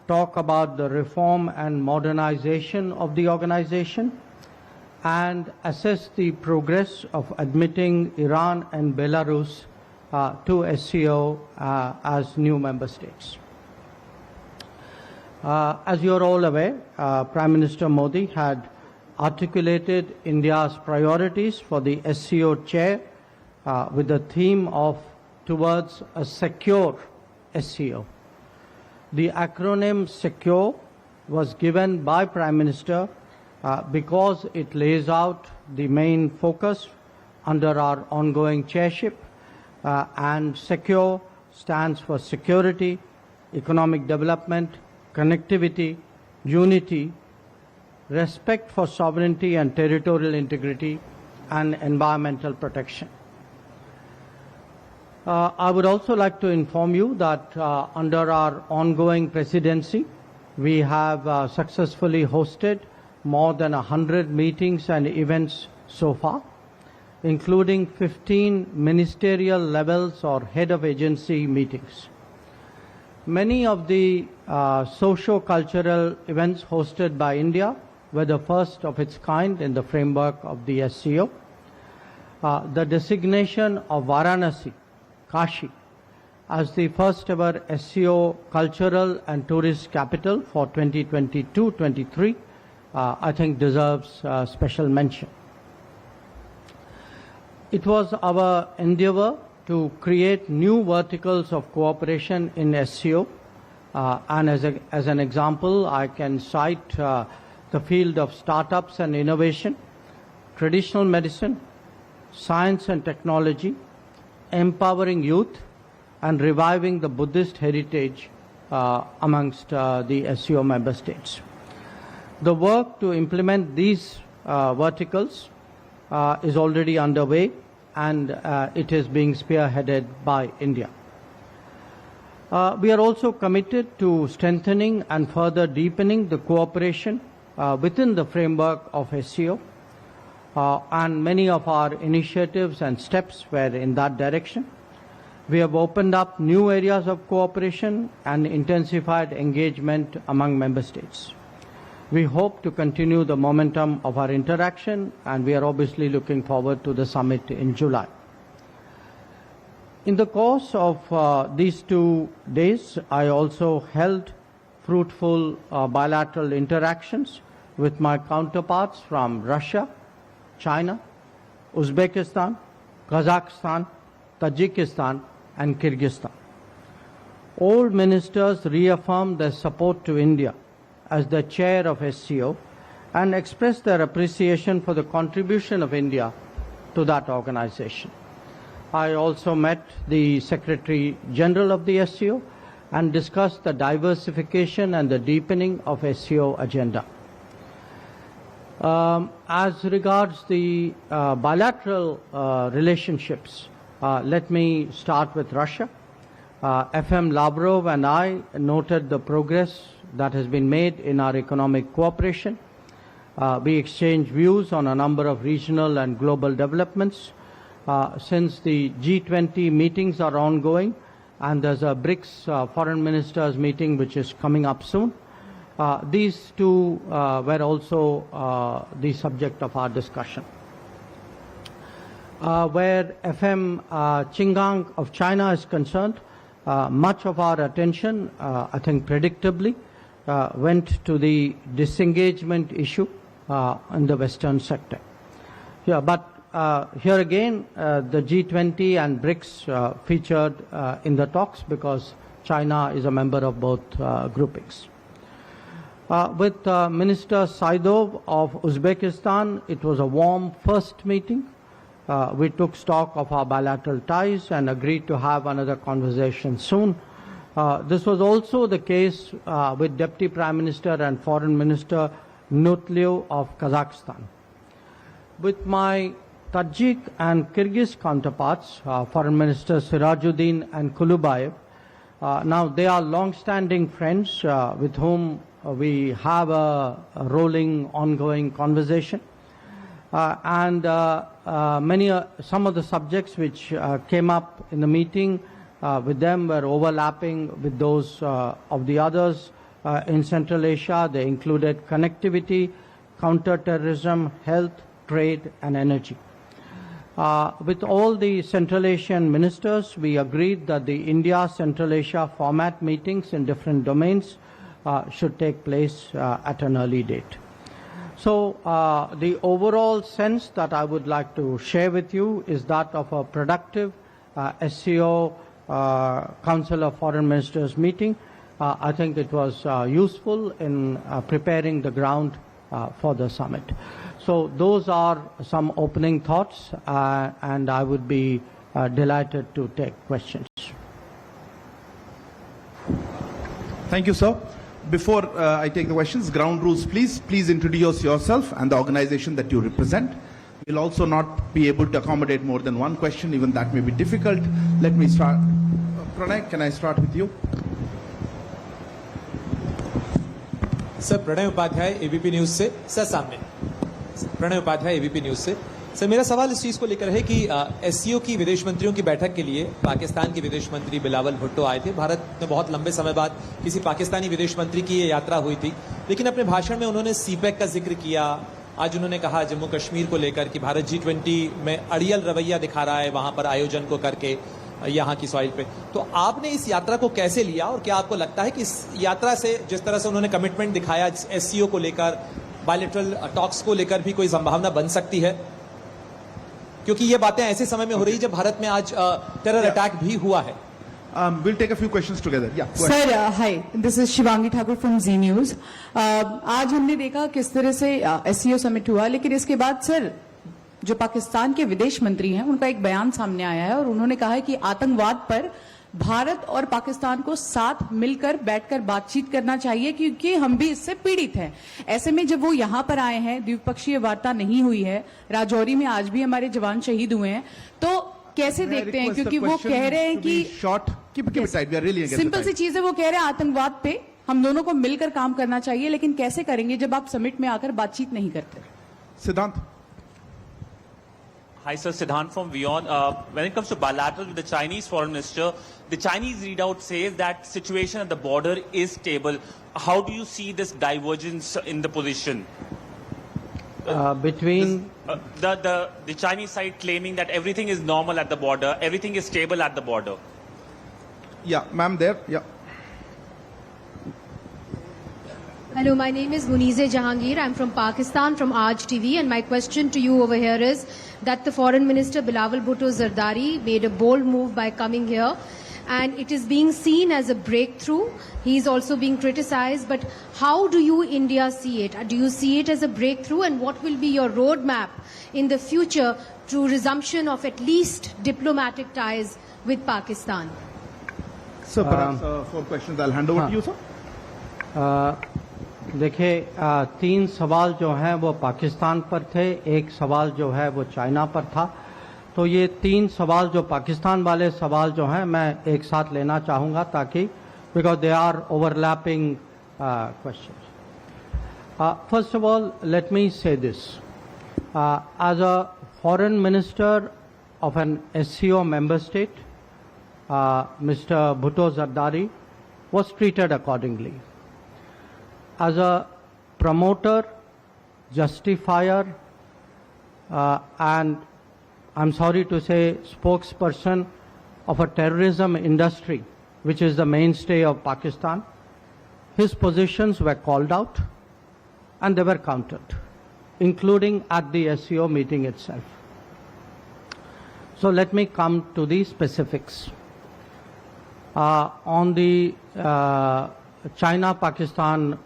talk about the reform and modernization of the organization, and assess the progress of admitting Iran and Belarus to SCO as new member states. As you are all aware, Prime Minister Modi had articulated India's priorities for the SCO chair with the theme of towards a secure SCO. The acronym SECURE was given by Prime Minister because it lays out the main focus under our ongoing chairship, and SECURE stands for security, economic development, connectivity, unity, respect for sovereignty and territorial integrity, and environmental protection. I would also like to inform you that under our ongoing presidency, we have successfully hosted more than 100 meetings and events so far, including 15 ministerial levels or head of agency meetings. Many of the socio-cultural events hosted by India were the first of its kind in the framework of the SCO. The designation of Varanasi, Kashi, as the first ever SCO cultural and tourist capital for 2022-23, I think deserves special mention. It was our endeavor to create new verticals of cooperation in SCO, and as an example, I can cite the field of startups and innovation, traditional medicine, science and technology, empowering youth, and reviving the Buddhist heritage amongst the SCO member states. The work to implement these verticals is already underway, and it is being spearheaded by India. We are also committed to strengthening and further deepening the cooperation within the framework of SCO, and many of our initiatives and steps were in that direction. We have opened up new areas of cooperation and intensified engagement among member states. We hope to continue the momentum of our interaction, and we are obviously looking forward to the summit in July. In the course of these 2 days, I also held fruitful bilateral interactions with my counterparts from Russia, China, Uzbekistan, Kazakhstan, Tajikistan, and Kyrgyzstan. All ministers reaffirmed their support to India as the chair of SCO and expressed their appreciation for the contribution of India to that organization. I also met the Secretary General of the SCO and discussed the diversification and the deepening of SCO agenda. As regards the bilateral relationships, let me start with Russia. FM Lavrov and I noted the progress that has been made in our economic cooperation. We exchanged views on a number of regional and global developments. Since the G20 meetings are ongoing, and there's a BRICS foreign ministers meeting which is coming up soon, these two were also the subject of our discussion. Where FM Qingang of China is concerned, much of our attention, I think predictably, went to the disengagement issue in the Western sector. Yeah, but here again, the G20 and BRICS featured in the talks because China is a member of both groupings. With Minister Saidov of Uzbekistan, it was a warm first meeting. We took stock of our bilateral ties and agreed to have another conversation soon. This was also the case with Deputy Prime Minister and Foreign Minister Nutliev of Kazakhstan. With my Tajik and Kyrgyz counterparts, Foreign Minister Sirajuddin and Kulubayev, now they are long-standing friends with whom we have a rolling, ongoing conversation. And some of the subjects which came up in the meeting with them were overlapping with those of the others. in Central Asia. They included connectivity, counter-terrorism, health, trade, and energy. With all the Central Asian ministers, we agreed that the India-Central Asia format meetings in different domains should take place at an early date. So the overall sense that I would like to share with you is that of a productive SCO Council of Foreign Ministers meeting. I think it was useful in preparing the ground for the summit. So those are some opening thoughts, and I would be delighted to take questions. Thank you, sir. Before I take the questions, ground rules, please. Please introduce yourself and the organization that you represent. We'll also not be able to accommodate more than one question, even that may be difficult. Let me start. Pranay, can I start with you? Sir Pranay Upadhyay ABP News से। Sir सामने Pranay Upadhyay ABP News से। Sir मेरा सवाल इस चीज को लेकर है कि एससीओ की विदेश मंत्रियों की बैठक के लिए पाकिस्तान के विदेश मंत्री बिलावल भुट्टो आए थे। भारत में बहुत लंबे समय बाद किसी पाकिस्तानी विदेश मंत्री की ये यात्रा हुई थी, लेकिन अपने भाषण में उन्होंने सीपेक का जिक्र किया। आज उन्होंने कहा जम्मू कश्मीर को लेकर कि भारत G20 में अड़ियल रवैया दिखा रहा है वहां पर आयोजन को करके यहाँ की सॉइल पे। तो आपने इस यात्रा को कैसे लिया और क्या आपको लगता है कि इस यात्रा से जिस तरह से उन्होंने कमिटमेंट दिखाया एससीओ को लेकर, बायलैटरल टॉक्स को लेकर भी कोई संभावना बन सकती है? क्योंकि ये बातें ऐसे समय में हो रही है जब भारत में आज टेरर अटैक भी हुआ है। We'll take a few questions together. Yeah. Sir, hi. This is Shivangi Thakur from Z News. आज हमने देखा किस तरह से SCO समिट हुआ, लेकिन इसके बाद सर जो पाकिस्तान के विदेश मंत्री हैं उनका एक बयान सामने आया है और उन्होंने कहा है कि आतंकवाद पर भारत और पाकिस्तान को साथ मिलकर बैठकर बातचीत करना चाहिए क्योंकि हम भी इससे पीड़ित हैं। ऐसे में जब वो यहाँ पर आए हैं, द्विपक्षीय वार्ता नहीं हुई है, राजौरी में आज भी हमारे जवान शहीद हुए हैं, तो कैसे देखते हैं? क्योंकि वो कह रहे हैं कि सिंपल सी चीज है, वो कह रहे हैं आतंकवाद पे हम दोनों को मिलकर काम करना चाहिए, लेकिन कैसे करेंगे जब आप समिट में आकर बातचीत नहीं करते? सिद्धांत। Hi sir, Siddhant from WION. When it comes to bilateral with the Chinese foreign minister, the Chinese readout says that situation at the border is stable. How do you see this divergence in the position? Between the Chinese side claiming that everything is normal at the border, everything is stable at the border. Yeah, ma'am there. Yeah. Hello, my name is Munize Jahangir. I'm from Pakistan, from Aaj TV, and my question to you over here is that the Foreign Minister Bilaval Bhutto Zardari made a bold move by coming here, and it is being seen as a breakthrough. He is also being criticized, but how do you, India, see it? Do you see it as a breakthrough, and what will be your roadmap in the future to resumption of at least diplomatic ties with Pakistan? Sir, perhaps 4 questions. I'll hand over to you, sir. देखिए, 3 सवाल जो हैं वो पाकिस्तान पर थे, 1 सवाल जो है वो चाइना पर था। तो ये 3 सवाल जो पाकिस्तान वाले सवाल जो हैं मैं एक साथ लेना चाहूँगा ताकि because they are overlapping questions. First of all let me say this, as a foreign minister of an SCO member state, Mr. Bhutto Zardari was treated accordingly. As a promoter, justifier, and I'm sorry to say spokesperson of a terrorism industry, which is the mainstay of Pakistan, his positions were called out and they were countered, including at the SCO meeting itself. So let me come to the specifics. On the China-Pakistan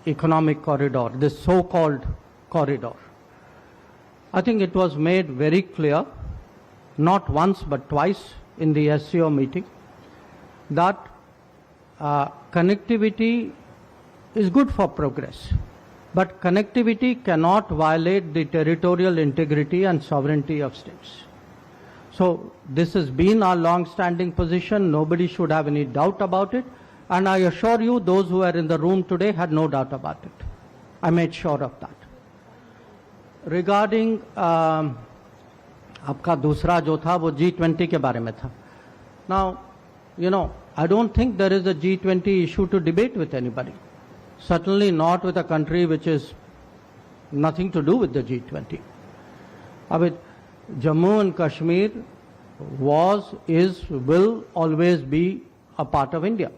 economic corridor, this so-called corridor, I think it was made very clear, not once but twice in the SCO meeting, that connectivity is good for progress, but connectivity cannot violate the territorial integrity and sovereignty of states. So this has been our long-standing position. Nobody should have any doubt about it. And I assure you, those who are in the room today had no doubt about it. I made sure of that. Regarding आपका दूसरा जो था वो G20 के बारे में था. Now, you know, I don't think there is a G20 issue to debate with anybody. Certainly not with a country which is nothing to do with the G20. I mean, Jammu and Kashmir was, is, will always be a part of India.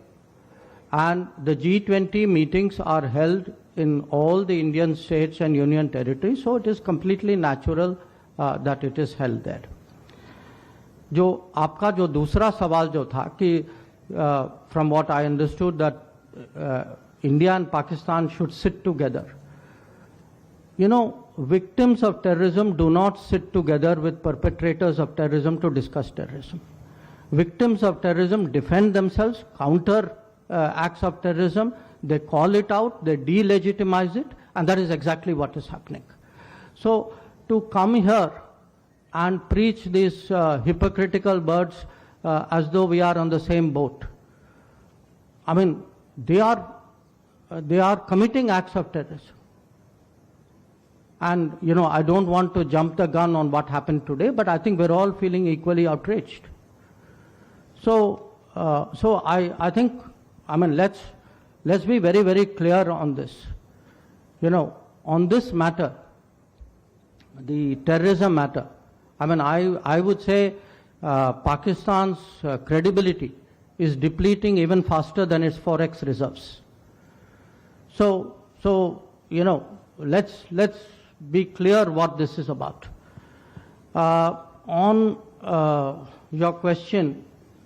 And the G20 meetings are held in all the Indian states and union territories, so it is completely natural that it is held there. जो आपका जो दूसरा सवाल जो था कि from what I understood that India and Pakistan should sit together. You know, victims of terrorism do not sit together with perpetrators of terrorism to discuss terrorism. Victims of terrorism defend themselves, counter acts of terrorism, they call it out, they delegitimize it, and that is exactly what is happening. So to come here and preach these hypocritical words as though we are on the same boat, I mean, they are committing acts of terrorism. And, you know, I don't want to jump the gun on what happened today, but I think we're all feeling equally outraged. So I think, I mean, let's be very, very clear on this. You know, on this matter, the terrorism matter, I mean, I would say Pakistan's credibility is depleting even faster than its forex reserves. So you know, let's be clear what this is about. On your question,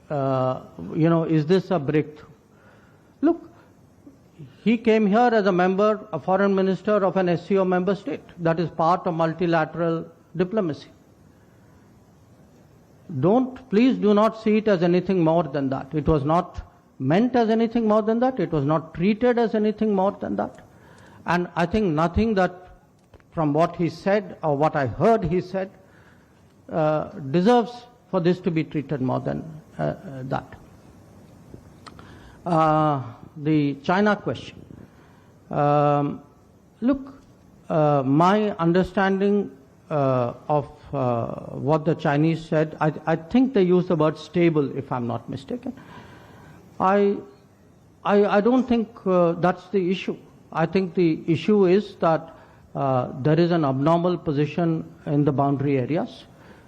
you know, is this a breakthrough? Look, he came here as a member, a foreign minister of an SCO member state. That is part of multilateral diplomacy. Please do not see it as anything more than that. It was not meant as anything more than that. It was not treated as anything more than that. And I think nothing that from what he said or what I heard he said deserves for this to be treated more than that. The China question. Look, my understanding of what the Chinese said, I think they used the word stable, if I'm not mistaken. I don't think that's the issue. I think the issue is that there is an abnormal position in the boundary areas,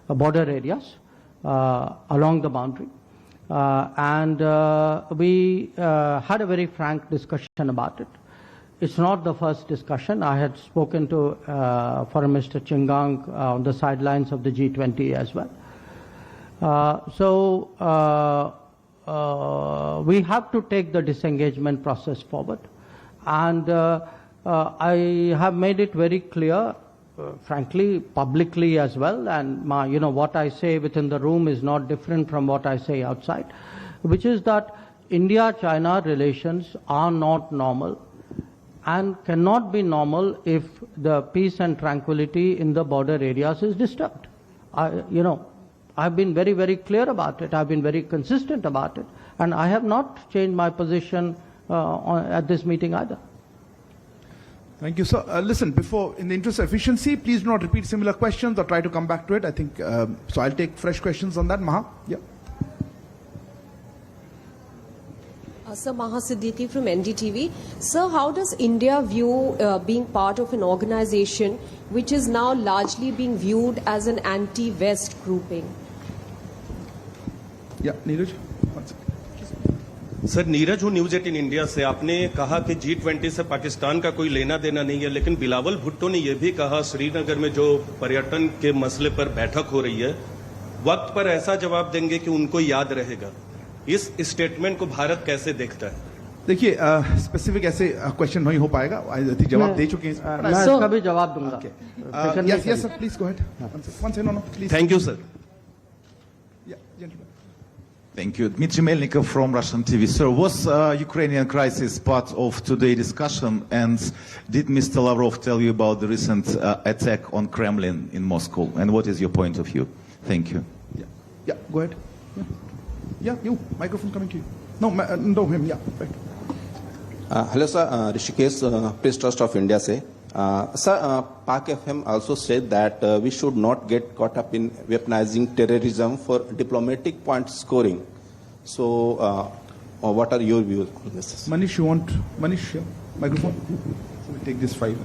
border areas, along the boundary. And we had a very frank discussion about it. It's not the first discussion. I had spoken to Foreign Minister Chingang on the sidelines of the G20 as well. We have to take the disengagement process forward. And I have made it very clear, frankly, publicly as well, and you know, what I say within the room is not different from what I say outside, which is that India-China relations are not normal and cannot be normal if the peace and tranquility in the border areas is disturbed. You know, I've been very, very clear about it. I've been very consistent about it, and I have not changed my position at this meeting either. Thank you, sir. Listen, before, in the interest of efficiency, please do not repeat similar questions or try to come back to it. I think, so I'll take fresh questions on that. Maha? Yeah. Sir, Maha Siddiqui from NDTV. Sir, how does India view being part of an organization which is now largely being viewed as an anti-West grouping? Yeah, Neeraj? One second. Sir Neeraj हूँ news 18 India से। आपने कहा कि G20 से पाकिस्तान का कोई लेना देना नहीं है, लेकिन बिलावल भुट्टो ने यह भी कहा श्रीनगर में जो पर्यटन के मसले पर बैठक हो रही है, वक्त पर ऐसा जवाब देंगे कि उनको याद रहेगा। इस स्टेटमेंट को भारत कैसे देखता है? देखिए, स्पेसिफिक ऐसे क्वेश्चन नहीं हो पाएगा, जवाब दे चुके हैं। मैं इसका भी जवाब दूंगा। Yes, sir, please go ahead. One second, no, please. Thank you, sir. Yeah, gentlemen. Thank you. Dmitry Melnikov from Russian TV. Sir, was Ukrainian crisis part of today's discussion, and did Mr. Lavrov tell you about the recent attack on Kremlin in Moscow, and what is your point of view? Thank you. Yeah, go ahead. Yeah, you. Microphone coming to you. No, no, him. Yeah, right. Hello, sir. Rishikesh, Press Trust of India say. Sir, Pak FM also said that we should not get caught up in weaponizing terrorism for diplomatic point scoring. So, or what are your views on this? Manish, you want Manish here? Microphone. So we take this 5.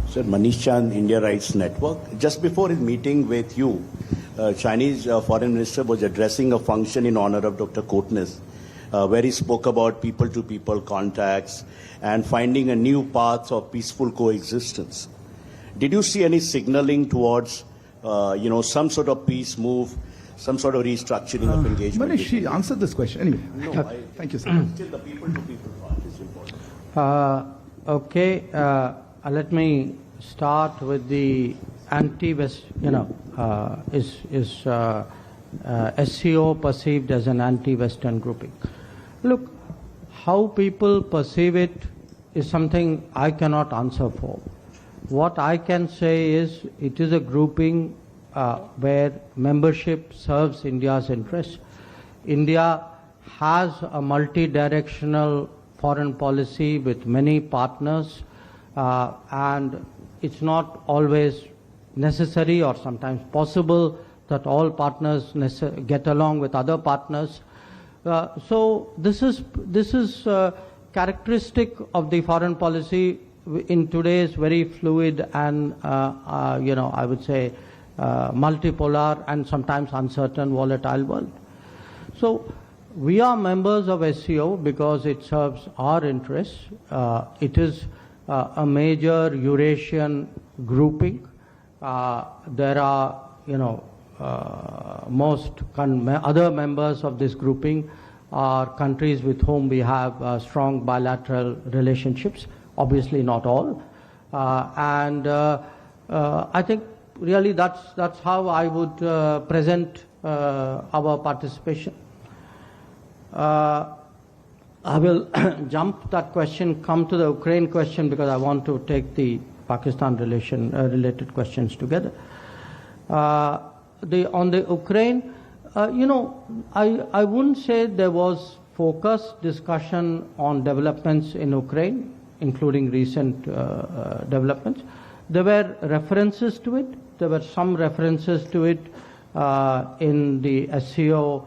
Sir, Manish Chand, India Rights Network. Just before his meeting with you, Chinese Foreign Minister was addressing a function in honor of Dr. Kotnis, where he spoke about people-to-people contacts and finding a new path of peaceful coexistence. Did you see any signaling towards, some sort of peace move, some sort of restructuring of engagement? Manish, she answered this question. Anyway, No, thank you, sir. still the people-to-people part is important. Okay, let me start with the anti-West, is SCO perceived as an anti-Western grouping? Look, how people perceive it is something I cannot answer for. What I can say is it is a grouping where membership serves India's interests. India has a multi-directional foreign policy with many partners, and it's not always necessary or sometimes possible that all partners get along with other partners. So this is characteristic of the foreign policy in today's very fluid and I would say multipolar and sometimes uncertain, volatile world. So we are members of SCO because it serves our interests. It is a major Eurasian grouping. There are, most other members of this grouping are countries with whom we have strong bilateral relationships. Obviously, not all, and I think really that's how I would present our participation. I will jump that question, come to the Ukraine question because I want to take the Pakistan related questions together. On the Ukraine, I wouldn't say there was focused discussion on developments in Ukraine, including recent developments. There were references to it. There were some references to it in the SCO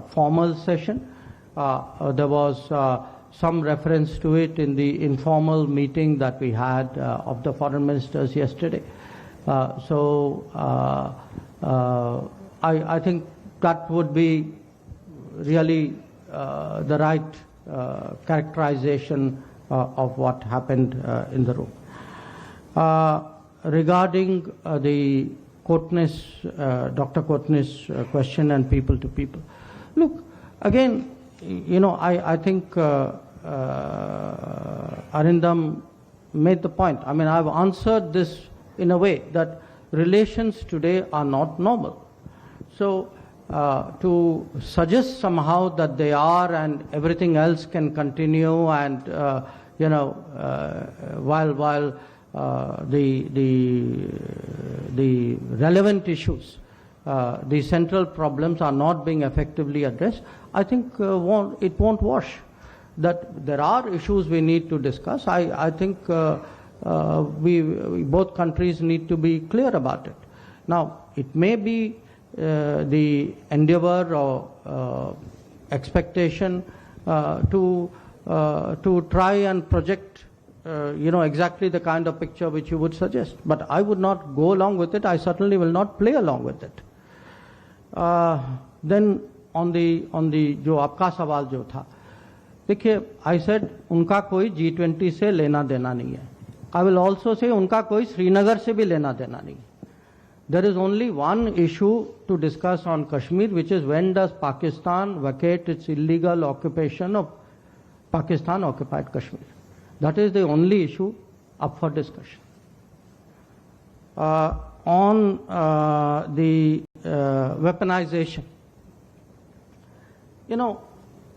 formal session. There was some reference to it in the informal meeting that we had of the foreign ministers yesterday. I think that would be really the right characterization of what happened in the room. Regarding the Dr. Kotnis question and people to people. Look, again, I think Arindam made the point. I mean, I've answered this in a way that relations today are not normal. So to suggest somehow that they are and everything else can continue and while the relevant issues, the central problems are not being effectively addressed, I think it won't wash. That there are issues we need to discuss. I think we both countries need to be clear about it. Now, it may be the endeavor or expectation to try and project exactly the kind of picture which you would suggest. But I would not go along with it. I certainly will not play along with it. Then on the जो आपका सवाल जो था, देखिए, I said उनका कोई G20 से लेना देना नहीं है. I will also say उनका कोई श्रीनगर से भी लेना देना नहीं है. There is only one issue to discuss on Kashmir, which is when does Pakistan vacate its illegal occupation of Pakistan occupied Kashmir. That is the only issue up for discussion. On the weaponization,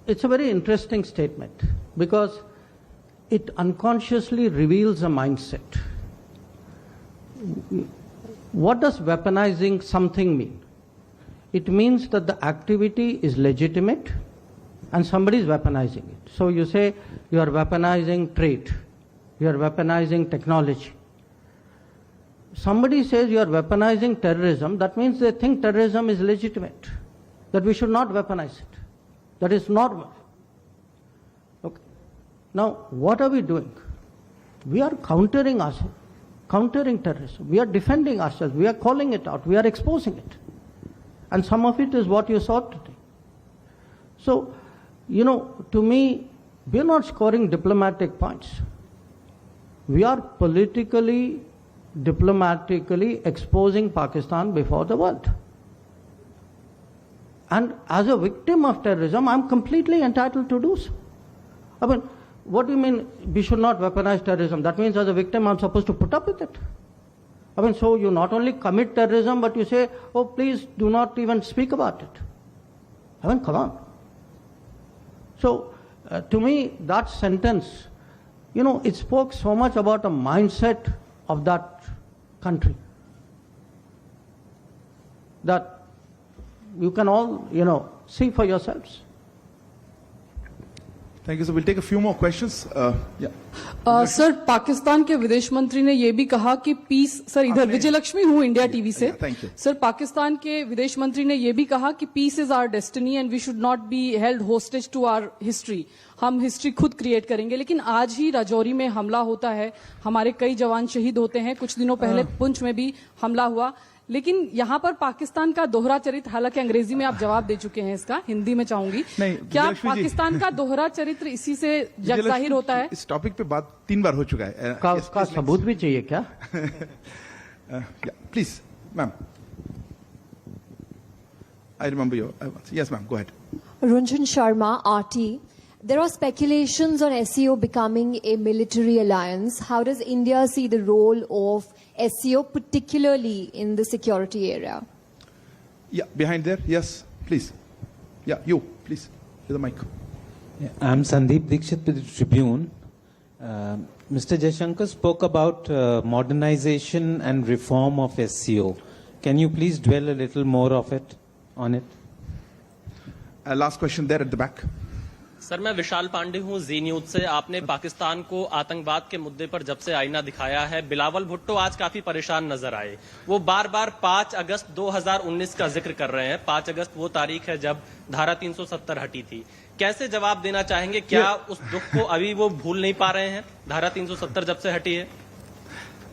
it's a very interesting statement because it unconsciously reveals a mindset. What does weaponizing something mean? It means that the activity is legitimate and somebody is weaponizing it. So you say you are weaponizing trade, you are weaponizing technology. Somebody says you are weaponizing terrorism, that means they think terrorism is legitimate. that we should not weaponize it. That is normal. Okay. Now, what are we doing? We are countering ourselves, countering terrorism. We are defending ourselves. We are calling it out. We are exposing it. And some of it is what you saw today. So, to me, we are not scoring diplomatic points. We are politically, diplomatically exposing Pakistan before the world. And as a victim of terrorism, I'm completely entitled to do so. I mean, what do you mean we should not weaponize terrorism? That means as a victim, I'm supposed to put up with it. I mean, so you not only commit terrorism, but you say, oh, please do not even speak about it. I mean, come on. So, to me, that sentence, it spoke so much about a mindset of that country that you can all, see for yourselves. Thank you. So we'll take a few more questions. Sir, Pakistan के विदेश मंत्री ने यह भी कहा कि piece, sir इधर विजय लक्ष्मी हूँ इंडिया टीवी से। सर, पाकिस्तान के विदेश मंत्री ने यह भी कहा कि peace is our destiny and we should not be held hostage to our history. हम हिस्ट्री खुद क्रिएट करेंगे। लेकिन आज ही राजौरी में हमला होता है, हमारे कई जवान शहीद होते हैं। कुछ दिनों पहले पुंछ में भी हमला हुआ। लेकिन यहाँ पर पाकिस्तान का दोहरा चरित्र, हालांकि अंग्रेजी में आप जवाब दे चुके हैं इसका, हिंदी में चाहूंगी, क्या पाकिस्तान का दोहरा चरित्र इसी से जाहिर होता है? इस टॉपिक पे बात 3 बार हो चुका है। उसका सबूत भी चाहिए क्या? Please ma'am, I remember your, yes ma'am, go ahead. Runjhan Sharma, RT. There are speculations on SCO becoming a military alliance. How does India see the role of SCO, particularly in the security area? Yeah, behind there. Yes, please. Yeah, you, please. To the mic. Yeah, I'm Sandeep Dikshit with the Tribune. Mr. Jaishankar spoke about modernization and reform of SCO. Can you please dwell a little more on it? Last question there at the back. Sir, मैं विशाल पांडे हूं जी news से। आपने पाकिस्तान को आतंकवाद के मुद्दे पर जब से आईना दिखाया है, बिलावल भुट्टो आज काफी परेशान नजर आए। वो बार बार 5 अगस्त 2019 का जिक्र कर रहे हैं। 5 अगस्त वो तारीख है जब धारा 370 हटी थी। कैसे जवाब देना चाहेंगे? क्या उस दुख को अभी वो भूल नहीं पा रहे हैं, धारा 370 जब से हटी है?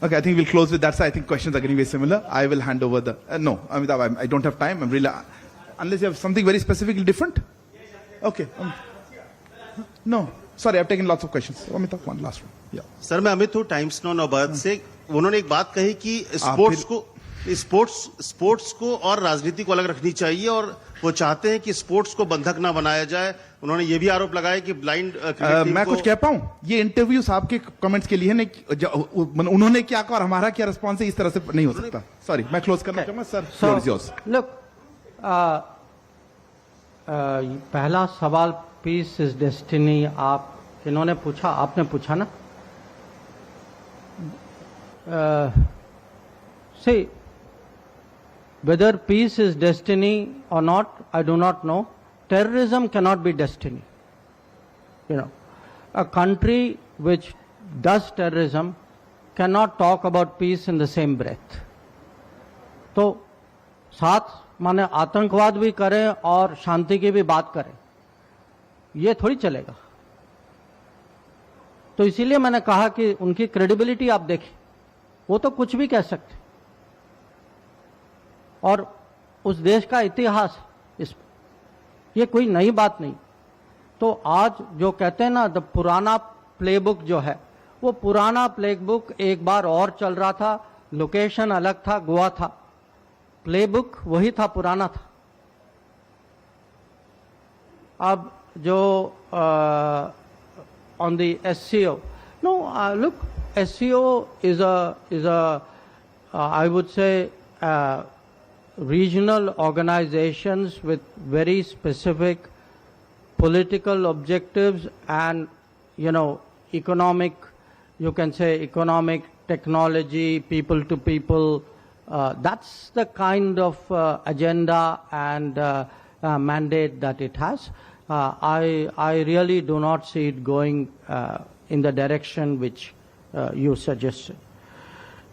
Okay, I think we'll close with that. So I think questions are getting very similar. I will hand over the... no, Amitabh, I don't have time. I'm really... unless you have something very specifically different? Okay. No, sorry, I've taken lots of questions. Amitabh, one last one. Yeah. Sir, मैं अमित हूँ, times now नौबाद से। उन्होंने एक बात कही कि sports को और राजनीति को अलग रखनी चाहिए और वो चाहते हैं कि स्पोर्ट्स को बंधक ना बनाया जाए। उन्होंने ये भी आरोप लगाया कि ब्लाइंड मैं कुछ कह पाऊं? ये इंटरव्यूज आपके कमेंट्स के लिए नहीं, उन्होंने क्या कहा और हमारा क्या रिस्पॉन्स है, इस तरह से नहीं हो सकता। सॉरी, मैं क्लोज करना चाहूंगा। सर, लुक, पहला सवाल पीस इज डेस्टिनी आप इन्होंने पूछा, आपने पूछा ना। See, whether peace is destiny or not, I do not know. Terrorism cannot be destiny. A country which does terrorism cannot talk about peace in the same breath. तो साथ माने आतंकवाद भी करें और शांति की भी बात करें, ये थोड़ी चलेगा। तो इसीलिए मैंने कहा कि उनकी क्रेडिबिलिटी आप देखें, वो तो कुछ भी कह सकते और उस देश का इतिहास ये कोई नई बात नहीं। तो आज जो कहते हैं ना, द पुराना प्लेबुक जो है, वो पुराना प्लेबुक एक बार और चल रहा था। लोकेशन अलग था, गोवा था, प्लेबुक वही था, पुराना था। अब जो on the SCO, no, look, SCO is a I would say regional organizations with very specific political objectives and economic, you can say economic, technology, people to people. That's the kind of agenda and mandate that it has. I really do not see it going in the direction which you suggested.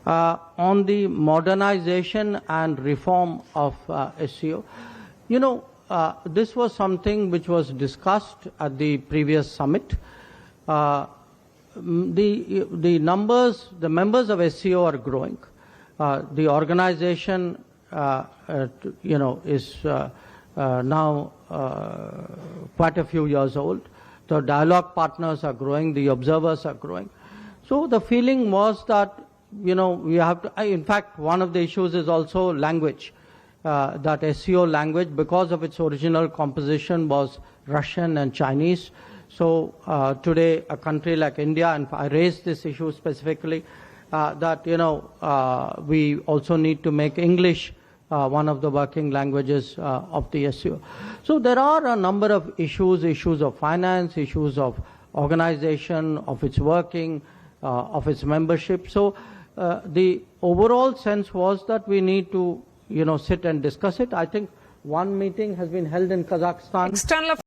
On the modernization and reform of SCO, this was something which was discussed at the previous summit. The members of SCO are growing. The organization, is now quite a few years old. The dialogue partners are growing. The observers are growing. So the feeling was that, we have to, in fact, one of the issues is also language. That SCO language, because of its original composition, was Russian and Chinese. So today, a country like India, and I raised this issue specifically, that, we also need to make English one of the working languages of the SCO. So there are a number of issues of finance, issues of organization, of its working, of its membership. So the overall sense was that we need to, sit and discuss it. I think one meeting has been held in Kazakhstan.